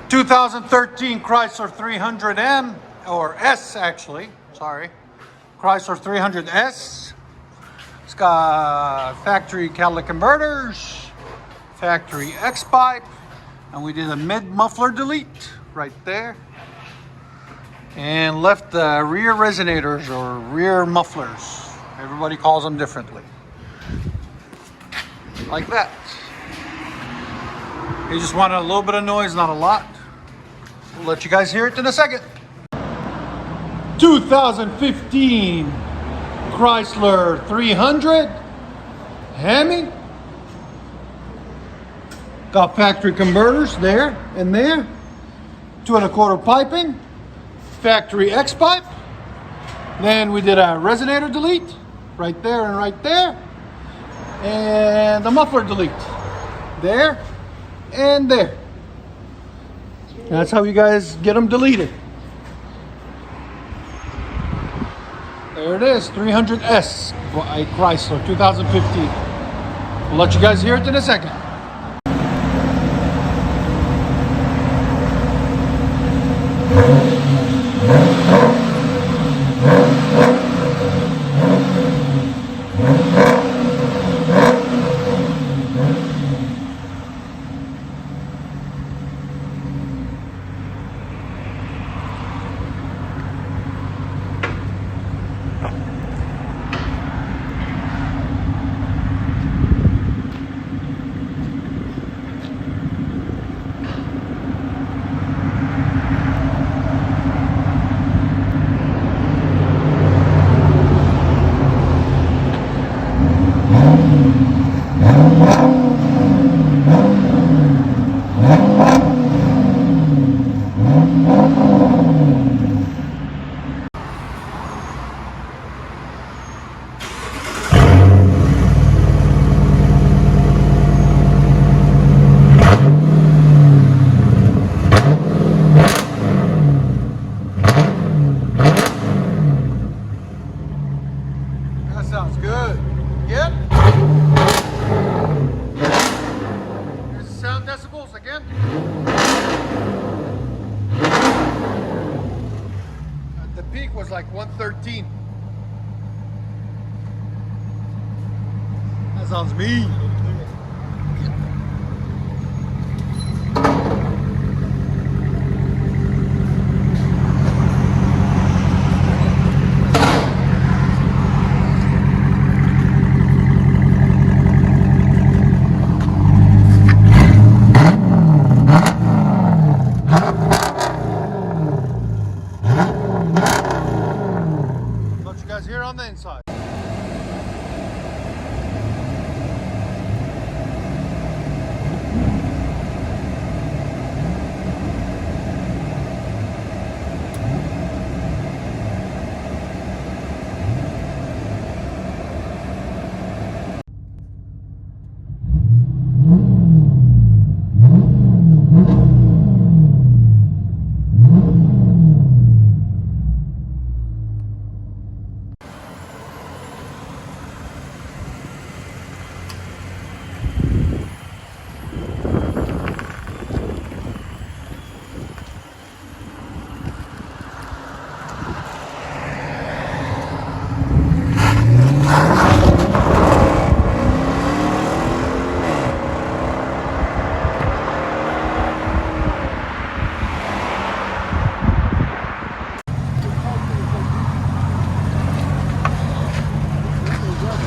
2013 Chrysler 300M, or S actually, sorry. Chrysler 300S. It's got factory catalytic converters, factory X pipe, and we did a mid muffler delete right there. And left the rear resonators or rear mufflers. Everybody calls them differently. Like that. You just wanted a little bit of noise, not a lot. We'll let you guys hear it in a second. 2015 Chrysler 300 Hemi. Got factory converters there and there. 2 1/4 piping. Factory X pipe. Then we did a resonator delete right there and right there. And the muffler delete there and there. That's how you guys get them deleted. There it is, 300S by Chrysler 2015. We'll let you guys hear it in a second. Sounds good. Yep. Here's the sound decibels again. The peak was like 113. That sounds mean. Here on the inside.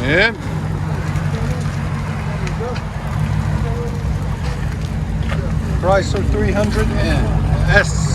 And Chrysler 300S.